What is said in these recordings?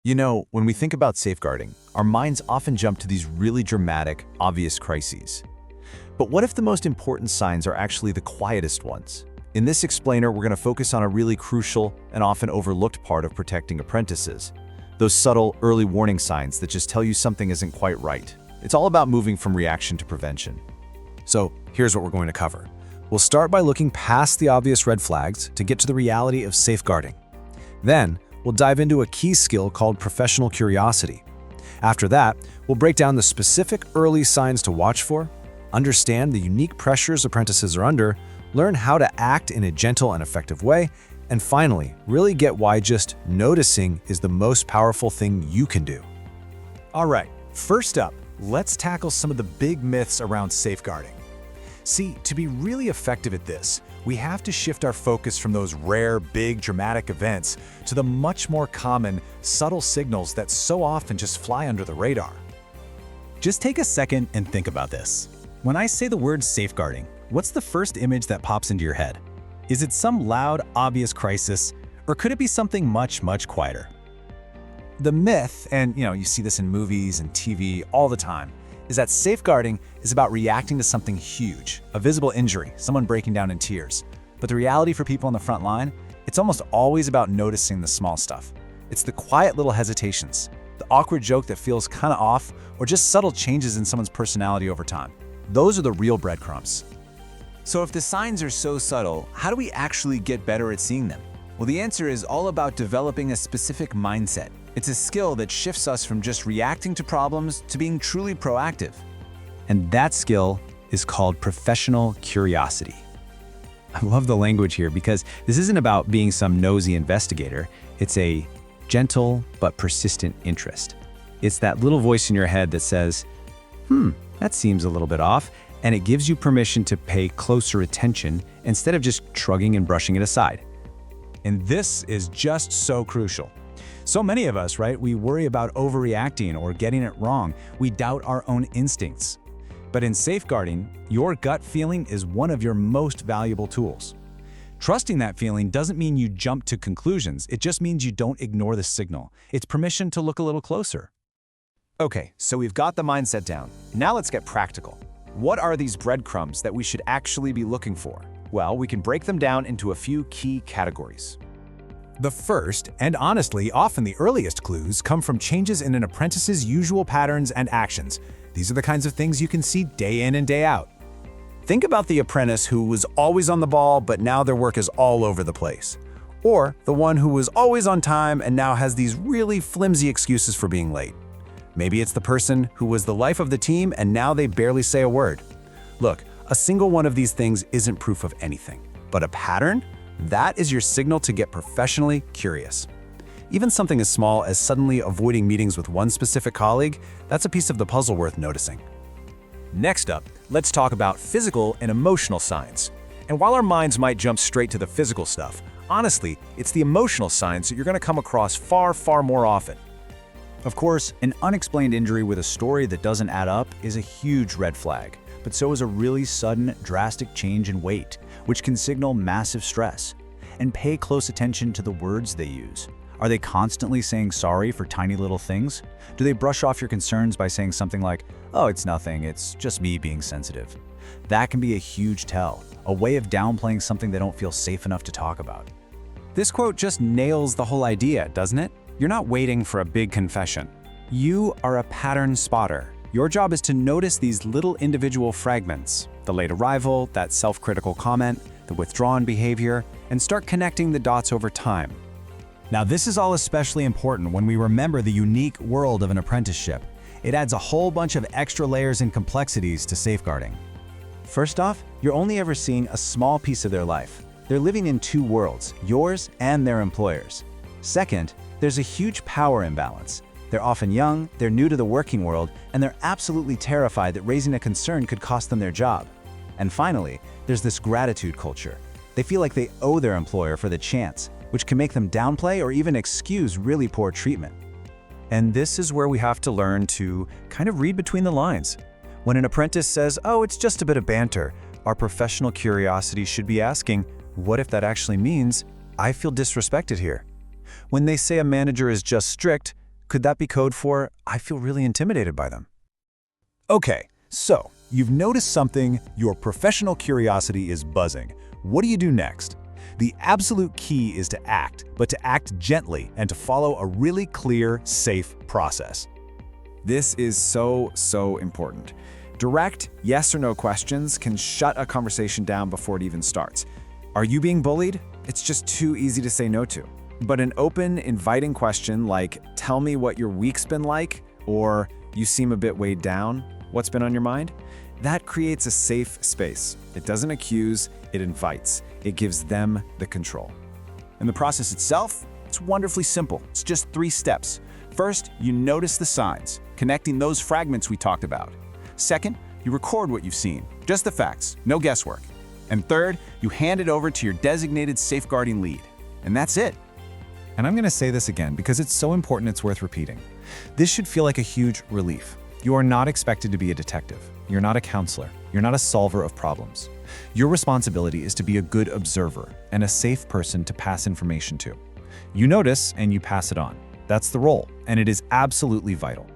You know, when we think about safeguarding, our minds often jump to these really dramatic, obvious crises. But what if the most important signs are actually the quietest ones? In this explainer, we're going to focus on a really crucial and often overlooked part of protecting apprentices. Those subtle, early warning signs that just tell you something isn't quite right. It's all about moving from reaction to prevention. So, here's what we're going to cover. We'll start by looking past the obvious red flags to get to the reality of safeguarding. Then, we'll dive into a key skill called professional curiosity. After that, we'll break down the specific early signs to watch for, understand the unique pressures apprentices are under, learn how to act in a gentle and effective way, and finally, really get why just noticing is the most powerful thing you can do. All right, first up, let's tackle some of the big myths around safeguarding. See, to be really effective at this, we have to shift our focus from those rare, big, dramatic events to the much more common, subtle signals that so often just fly under the radar. Just take a second and think about this. When I say the word safeguarding, what's the first image that pops into your head? Is it some loud, obvious crisis, or could it be something much, much quieter? The myth, and you see this in movies and TV all the time, is that safeguarding is about reacting to something huge, a visible injury, someone breaking down in tears. But the reality for people on the front line, it's almost always about noticing the small stuff. It's the quiet little hesitations, the awkward joke that feels kind of off, or just subtle changes in someone's personality over time. Those are the real breadcrumbs. So if the signs are so subtle, how do we actually get better at seeing them? Well, the answer is all about developing a specific mindset. It's a skill that shifts us from just reacting to problems to being truly proactive. And that skill is called professional curiosity. I love the language here because this isn't about being some nosy investigator. It's a gentle but persistent interest. It's that little voice in your head that says, that seems a little bit off, and it gives you permission to pay closer attention instead of just shrugging and brushing it aside. And this is just so crucial. So many of us, right, we worry about overreacting or getting it wrong. We doubt our own instincts. But in safeguarding, your gut feeling is one of your most valuable tools. Trusting that feeling doesn't mean you jump to conclusions. It just means you don't ignore the signal. It's permission to look a little closer. Okay, so we've got the mindset down. Now let's get practical. What are these breadcrumbs that we should actually be looking for? Well, we can break them down into a few key categories. The first, and honestly often the earliest clues, come from changes in an apprentice's usual patterns and actions. These are the kinds of things you can see day in and day out. Think about the apprentice who was always on the ball, but now their work is all over the place. Or the one who was always on time and now has these really flimsy excuses for being late. Maybe it's the person who was the life of the team and now they barely say a word. Look, a single one of these things isn't proof of anything, but a pattern? That is your signal to get professionally curious. Even something as small as suddenly avoiding meetings with one specific colleague, that's a piece of the puzzle worth noticing. Next up, let's talk about physical and emotional signs. And while our minds might jump straight to the physical stuff, honestly, it's the emotional signs that you're going to come across far, far more often. Of course, an unexplained injury with a story that doesn't add up is a huge red flag, but so is a really sudden, drastic change in weight, which can signal massive stress. And pay close attention to the words they use. Are they constantly saying sorry for tiny little things? Do they brush off your concerns by saying something like, "Oh, it's nothing, it's just me being sensitive"? That can be a huge tell, a way of downplaying something they don't feel safe enough to talk about. This quote just nails the whole idea, doesn't it? You're not waiting for a big confession. You are a pattern spotter. Your job is to notice these little individual fragments, the late arrival, that self-critical comment, the withdrawn behavior, and start connecting the dots over time. Now, this is all especially important when we remember the unique world of an apprenticeship. It adds a whole bunch of extra layers and complexities to safeguarding. First off, you're only ever seeing a small piece of their life. They're living in two worlds, yours and their employers. Second, there's a huge power imbalance. They're often young, they're new to the working world, and they're absolutely terrified that raising a concern could cost them their job. And finally, there's this gratitude culture. They feel like they owe their employer for the chance, which can make them downplay or even excuse really poor treatment. And this is where we have to learn to kind of read between the lines. When an apprentice says, "Oh, it's just a bit of banter," our professional curiosity should be asking, what if that actually means I feel disrespected here? When they say a manager is just strict, Could that be code for, I feel really intimidated by them? Okay, so you've noticed something, your professional curiosity is buzzing. What do you do next? The absolute key is to act, but to act gently and to follow a really clear, safe process. This is so important. Direct yes or no questions can shut a conversation down before it even starts. Are you being bullied? It's just too easy to say no to. But an open, inviting question like, tell me what your week's been like, or you seem a bit weighed down, what's been on your mind? That creates a safe space. It doesn't accuse, it invites. It gives them the control. And the process itself, it's wonderfully simple. It's just 3 steps. First, you notice the signs, connecting those fragments we talked about. Second, you record what you've seen, just the facts, no guesswork. And third, you hand it over to your designated safeguarding lead. And that's it. And I'm going to say this again because it's so important it's worth repeating. This should feel like a huge relief. You are not expected to be a detective. You're not a counselor. You're not a solver of problems. Your responsibility is to be a good observer and a safe person to pass information to. You notice and you pass it on. That's the role, and it is absolutely vital.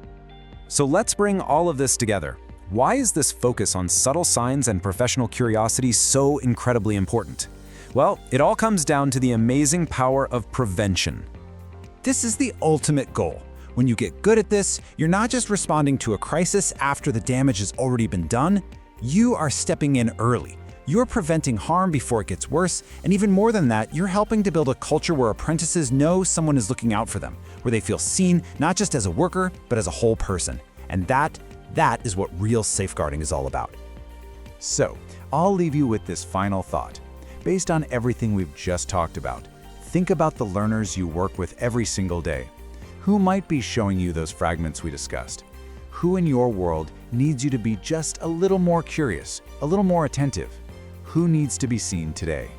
So let's bring all of this together. Why is this focus on subtle signs and professional curiosity so incredibly important? Well, it all comes down to the amazing power of prevention. This is the ultimate goal. When you get good at this, you're not just responding to a crisis after the damage has already been done, you are stepping in early. You're preventing harm before it gets worse, and even more than that, you're helping to build a culture where apprentices know someone is looking out for them, where they feel seen not just as a worker, but as a whole person. And that is what real safeguarding is all about. So, I'll leave you with this final thought. Based on everything we've just talked about, think about the learners you work with every single day. Who might be showing you those fragments we discussed? Who in your world needs you to be just a little more curious, a little more attentive? Who needs to be seen today?